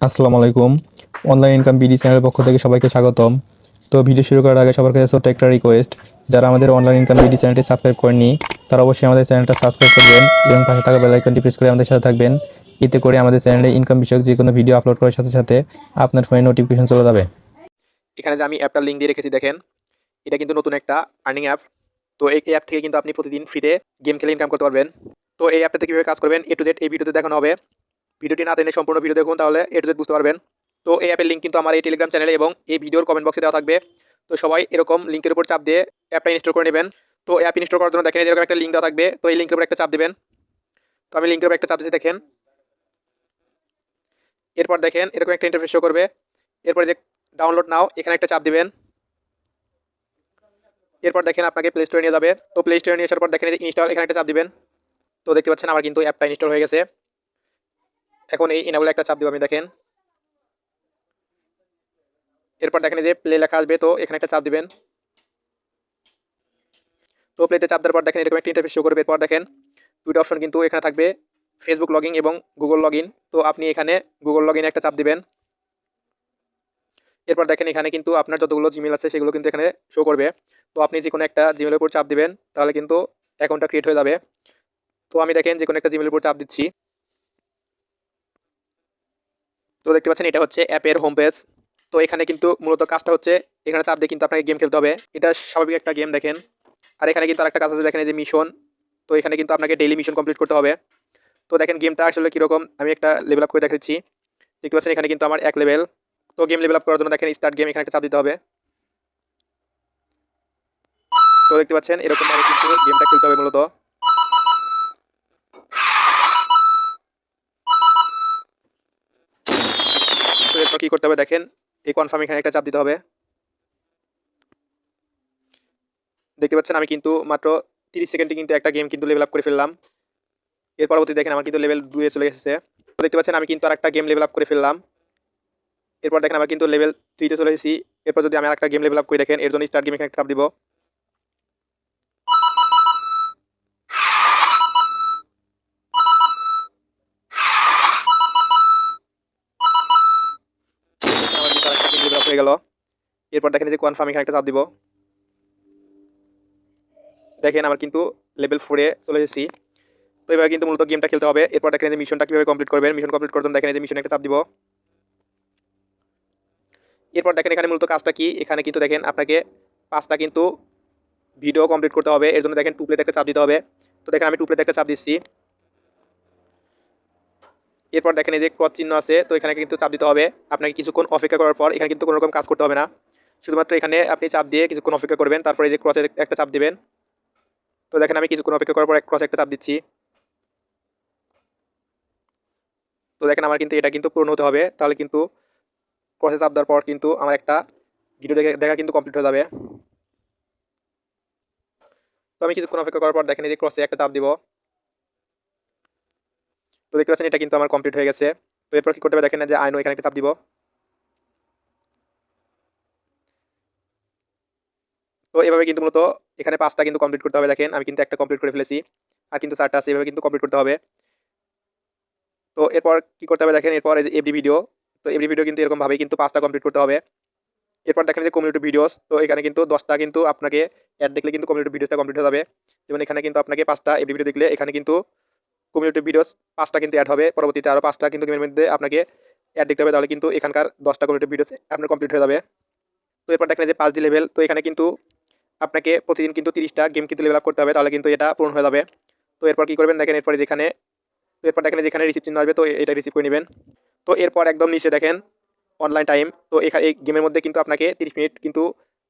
আসসালামু আলাইকুম। Online income BD চ্যানেলের পক্ষ থেকে সবাইকে স্বাগতম। তো ভিডিও শুরু করার আগে সবার কাছে ছোট্ট একটা রিকোয়েস্ট, যারা আমাদের অনলাইন ইনকাম বিডি চ্যানেলটি সাবস্ক্রাইব করেননি তারা অবশ্যই আমাদের চ্যানেলটা সাবস্ক্রাইব করবেন এবং পাশে থাকা বেল আইকনটি প্রেস করে আমাদের সাথে থাকবেন। এতে করে আমাদের চ্যানেলে ইনকাম বিষয়ক যে কোনো ভিডিও আপলোড করার সাথে সাথে আপনার ফোনে নোটিফিকেশন চলে যাবে। এখানে যে আমি অ্যাপটার লিঙ্ক দিয়ে রেখেছি দেখেন, এটা কিন্তু নতুন একটা আর্নিং অ্যাপ। তো এই অ্যাপ থেকে কিন্তু আপনি প্রতিদিন ফ্রিতে গেম খেলে ইনকাম করতে পারবেন। তো এই অ্যাপটাতে কীভাবে কাজ করবেন A to Z এই ভিডিওতে দেখানো হবে। ভিডিওটি না টেনে সম্পূর্ণ ভিডিও দেখুন, তাহলে A to Z বুঝতে পারবেন। তো এই অ্যাপের লিঙ্ক কিন্তু আমার এই টেলিগ্রাম চ্যানেলে এবং এই ভিডিওর কমেন্ট বক্সে দেওয়া থাকবে। তো সবাই এরকম লিঙ্কের উপর চাপ দিয়ে অ্যাপটা ইনস্টল করে নেবেন। তো অ্যাপ ইনস্টল করার জন্য দেখেন এরকম একটা লিঙ্ক দেওয়া থাকবে, তো এই লিঙ্কের উপর একটা চাপ দেবেন। তো আমি লিঙ্কের উপর একটা চাপ দিয়েছি দেখেন। এরপর দেখেন এরকম একটা ইন্টারফেস শো করবে। এরপর যে ডাউনলোড নাও এখানে একটা চাপ দিবেন। এরপর দেখেন আপনাকে প্লে স্টোরে নিয়ে যাবে। তো প্লে স্টোরে নিয়ে আসার পর দেখেন ইনস্টল এখানে একটা চাপ দিবেন। তো দেখতে পাচ্ছেন আমার কিন্তু অ্যাপটা ইনস্টল হয়ে গেছে। এখন এই ইনেবল একটা চাপ দিব আমি দেখেন। এরপর দেখেন যে প্লে লেখা আসবে, তো এখানে একটা চাপ দিবেন। তো প্লেতে চাপ দেওয়ার পর দেখেন এরকম একটা ইন্টারফেস শো করবে। এরপর দেখেন দুইটা অপশন কিন্তু এখানে থাকবে, ফেসবুক লগইন এবং গুগল লগইন। তো আপনি এখানে গুগল লগইনে একটা চাপ দিবেন। এরপর দেখেন এখানে কিন্তু আপনার যতগুলো জিমেল আছে সেগুলো কিন্তু এখানে শো করবে। তো আপনি যে কোনো একটা জিমেলের উপর চাপ দিবেন, তাহলে কিন্তু অ্যাকাউন্টটা ক্রিয়েট হয়ে যাবে। তো আমি দেখেন যে কোনো একটা জিমেলের উপর চাপ দিচ্ছি। তো দেখতে পাচ্ছেন এটা হচ্ছে অ্যাপের হোম পেজ। তো এখানে কিন্তু মূলত কাজটা হচ্ছে এখানে চাপ দিয়ে কিন্তু আপনাকে গেম খেলতে হবে। এটা স্বাভাবিক একটা গেম দেখেন। আর এখানে কিন্তু আরেকটা কাজ আছে দেখেন, এই যে মিশন। তো এখানে কিন্তু আপনাকে ডেইলি মিশন কমপ্লিট করতে হবে। তো দেখেন গেমটা আসলে কীরকম, আমি একটা লেভেল আপ করে দেখাচ্ছি। দেখতে পাচ্ছেন এখানে কিন্তু আমার 1 লেভেল। তো গেম লেভেল আপ করার জন্য দেখেন স্টার্ট গেম এখানে একটা চাপ দিতে হবে। তো দেখতে পাচ্ছেন এরকমভাবে কিন্তু গেমটা খেলতে হবে মূলত। তো এরপর কী করতে হবে দেখেন, এই কনফার্ম এখানে একটা চাপ দিতে হবে। দেখতে পাচ্ছেন আমি কিন্তু মাত্র 30 সেকেন্ডে কিন্তু একটা গেম কিন্তু লেভেল আপ করে ফেললাম। এর পরবর্তী দেখেন আমার কিন্তু লেভেল 2 এ চলে এসেছে। তো দেখতে পাচ্ছেন আমি কিন্তু আরেকটা গেম লেভেল আপ করে ফেললাম। এরপর দেখেন আমার কিন্তু লেভেল 3 তে চলে এসেছি। এরপর যদি আমি আরেকটা গেম লেভেল আপ করি দেখেন, এর জন্য স্টার্ট গেম এখানে একটা চাপ দিব। আমার কিন্তু আরেকটা গেম লেভেল আপ হয়ে গেল। এরপর দেখেন যে কনফার্ম এখানে একটা চাপ দিব। দেখেন আমার কিন্তু লেভেল 4 এ চলে এসেছি। তো এভাবে কিন্তু মূলত গেমটা খেলতে হবে। এরপর দেখেন যে মিশনটা কীভাবে কমপ্লিট করবেন, মিশন কমপ্লিট করার জন্য দেখেন এই যে মিশনে একটা চাপ দিব। এরপর দেখেন এখানে মূলত কাজটা কি, এখানে কিন্তু দেখেন আপনাকে 5টা কিন্তু ভিডিও কমপ্লিট করতে হবে। এর জন্য দেখেন টু প্লেতে একটা চাপ দিতে হবে। তো দেখেন আমি টু প্লেতে একটা চাপ দিচ্ছি। এরপর দেখেন এই যে ক্রস চিহ্ন আছে, তো এখানে কিন্তু চাপ দিতে হবে। আপনাকে কিছুক্ষণ অপেক্ষা করার পর এখানে কিন্তু কোনো রকম কাজ করতে হবে না, শুধুমাত্র এখানে আপনি চাপ দিয়ে কিছুক্ষণ অপেক্ষা করবেন। তারপরে এই যে ক্রসে একটা চাপ দিবেন। তো দেখেন আমি কিছুক্ষণ অপেক্ষা করার পর ক্রসে একটা চাপ দিচ্ছি। তো দেখেন আমার কিন্তু এটা কিন্তু পূরণ হতে হবে, তাহলে কিন্তু ক্রসে চাপ দেওয়ার পর কিন্তু আমার একটা ভিডিও দেখা কিন্তু কমপ্লিট হয়ে যাবে। তো আমি কিছুক্ষণ অপেক্ষা করার পর দেখেন এই যে ক্রসে একটা চাপ দিব। তো দেখতে পাচ্ছেন এটা কিন্তু আমার কমপ্লিট হয়ে গেছে। তো এরপর কি করতে হবে দেখেন যে আই নো এখানে একটা চাপ দিব। তো এভাবে কিন্তু মূলত এখানে 5টা কিন্তু কমপ্লিট করতে হবে। দেখেন আমি কিন্তু একটা কমপ্লিট করে ফেলেছি, আর কিন্তু 4টা আছে, এভাবে কিন্তু কমপ্লিট করতে হবে। তো এরপর কি করতে হবে দেখেন, এরপর এই যে এভরি ভিডিও। তো এভরি ভিডিও কিন্তু এরকমভাবেই কিন্তু 5টা কমপ্লিট করতে হবে। এরপর দেখেন যে কমিউনিটি ভিডিওস। তো এখানে কিন্তু 10টা কিন্তু আপনাকে অ্যাড দেখলে কিন্তু কমিউনিটি ভিডিওটা কমপ্লিট হয়ে যাবে। যেমন এখানে কিন্তু আপনাকে 5টা এভরি ভিডিও দেখলে এখানে কিন্তু কমিউনিটি ভিডিওস 5টা কিন্তু অ্যাড হবে। পরবর্তীতে আরও 5টা কিন্তু গেমের মধ্যে আপনাকে অ্যাড দেখতে হবে, তাহলে কিন্তু এখানকার 10টা কমিউনিটি ভিডিওস আপনার কমপ্লিট হয়ে যাবে। তো এরপর দেখেন যে 5 লেভেল। তো এখানে কিন্তু আপনাকে প্রতিদিন কিন্তু 30টা গেম কিন্তু লেভেল আপ করতে হবে, তাহলে কিন্তু এটা পূরণ হয়ে যাবে। তো এরপর কি করবেন দেখেন, এরপরে যেখানে তো এরপর দেখেন যেখানে রিসিভ চিহ্ন আসবে, তো এটা রিসিভ করে নেবেন। তো এরপর একদম নিচে দেখেন অনলাইন টাইম। তো এখানে এই গেমের মধ্যে কিন্তু আপনাকে 30 মিনিট কিন্তু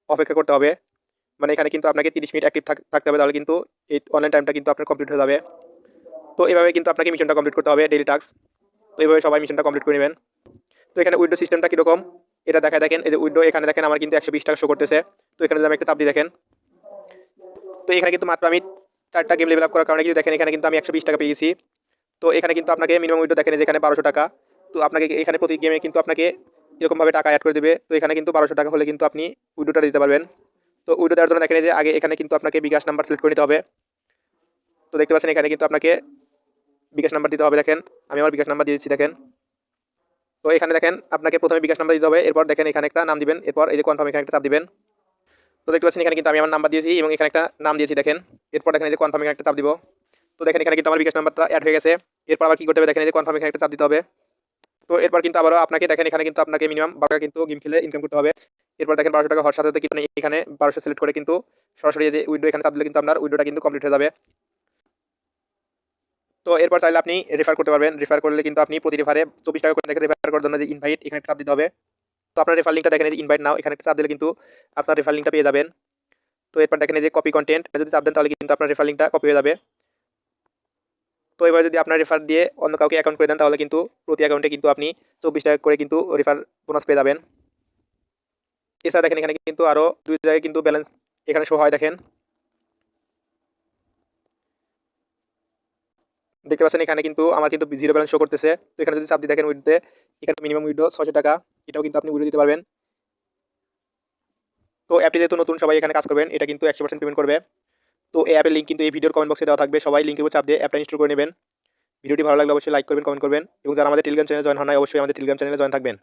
অপেক্ষা করতে হবে। মানে এখানে কিন্তু আপনাকে 30 মিনিট অ্যাক্টিভ থাকতে হবে, তাহলে কিন্তু এই অনলাইন টাইমটা কিন্তু আপনার কমপ্লিট হয়ে যাবে। তো এভাবে কিন্তু আপনাকে মিশনটা কমপ্লিট করতে হবে, ডেইলি টাস্ক। তো এইভাবে সবাই মিশনটা কমপ্লিট করে নেবেন। তো এখানে উইডো সিস্টেমটা কীরকম এটা দেখায় দেখেন, এই যে উইডো এখানে দেখেন আমার কিন্তু 120 টাকা শো করতেছে। তো এখানে যদি আমি একটা চাপ দিই দেখেন, তো এখানে কিন্তু মাত্র আমি 4টা গেম লেভেল আপ করার কারণে কিন্তু দেখেন এখানে কিন্তু আমি 120 টাকা পেয়ে গেছি। তো এখানে কিন্তু আপনাকে মিনিমাম উইডো দেখেন যেখানে 1200 টাকা। তো আপনাকে এখানে প্রতি গেমে কিন্তু আপনাকে এরকমভাবে টাকা অ্যাড করে দেবে। তো এখানে কিন্তু 1200 টাকা হলে কিন্তু আপনি উইডোটা দিতে পারবেন। তো উইডো দেওয়ার জন্য দেখেন যে আগে এখানে কিন্তু আপনাকে বিকাশ নাম্বার সিলেক্ট করে নিতে হবে। তো দেখতে পাচ্ছেন এখানে কিন্তু আপনাকে বিকাশ নাম্বার দিতে হবে। দেখেন আমি আমার বিকাশ নাম্বার দিয়ে দিচ্ছি দেখেন। তো এখানে দেখেন আপনাকে প্রথমে বিকাশ নাম্বার দিতে হবে, এরপর দেখেন এখানে একটা নাম দিবেন, এরপর এই যে কনফার্ম এখানে একটা চাপ দিবেন। তো দেখতে পাচ্ছেন এখানে কিন্তু আমি আমার নাম্বার দিয়েছি এবং এখানে একটা নাম দিয়েছি দেখেন। এরপর দেখেন এই যে কনফার্ম এখানে একটা চাপ দিব। তো দেখেন এখানে কিন্তু আমার বিকাশ নাম্বারটা অ্যাড হয়ে গেছে। এরপর আবার কি করতে হবে দেখেন এই যে কনফার্ম এখানে একটা চাপ দিতে হবে। তো এরপর কিন্তু আবারও আপনাকে দেখেন এখানে কিন্তু আপনাকে মিনিমাম 12 টাকা কিন্তু গেম খেলে ইনকাম করতে হবে। এরপর দেখেন 1200 টাকা হওয়ার সাথে সাথে কিন্তু এখানে 1200 সিলেক্ট করে কিন্তু সরাসরি এই যে উইথড্র এখানে চাপ দিলে কিন্তু আপনার উইথড্রটা কিন্তু কমপ্লিট হয়ে যাবে। তো এরপর চাইলে আপনি রেফার করতে পারবেন। রেফার করলে কিন্তু আপনি প্রতি রেফারে 24 টাকা করে দেখেন রেফার করার জন্য যে ইনভাইট এখানে একটা চাপ দিতে হবে। তো আপনার রেফার লিঙ্কটা দেখেন এই যে ইনভাইট নাও এখানে একটা চাপ দিলে কিন্তু আপনার রেফার লিঙ্কটা পেয়ে যাবেন। তো এরপর দেখেন এই যে কপি কন্টেন্ট যদি চাপ দেন তাহলে কিন্তু আপনার রেফার লিঙ্কটা কপি হয়ে যাবে। তো এবার যদি আপনার রেফার দিয়ে অন্য কাউকে অ্যাকাউন্ট করে দেন তাহলে কিন্তু প্রতি অ্যাকাউন্টে কিন্তু আপনি 24 টাকা করে কিন্তু রেফার বোনাস পেয়ে যাবেন। এছাড়া দেখেন এখানে কিন্তু আরও 2 জায়গায় কিন্তু ব্যালেন্স এখানে শো হয় দেখেন। দেখতে পাচ্ছেন এখানে কিন্তু আমার কিন্তু 0 ব্যালেন্স শো করতেছে। তো এখানে যদি চাপ দিয়ে দেখেন উইথড্রতে এখানে মিনিমাম উইথড্র 600 টাকা, এটাও কিন্তু আপনি উইথড্র দিতে পারবেন। তো অ্যাপটি যেহেতু নতুন সবাই এখানে কাজ করবেন, এটা কিন্তু 100% পেমেন্ট করবে। তো এই অ্যাপের লিঙ্ক কিন্তু এই ভিডিওর কমেন্ট বক্সে দেওয়া থাকবে, সবাই লিঙ্কের উপর চাপ দিয়ে অ্যাপটা ইনস্টল করে নেবেন। ভিডিওটি ভালো লাগলে অবশ্যই লাইক করবেন, কমেন্ট করবেন এবং যারা আমাদের টেলিগ্রাম চ্যানেলে জয়েন হন নাই অবশ্যই আমাদের টেলিগ্রাম চ্যানেলে জয়েন থাকবেন।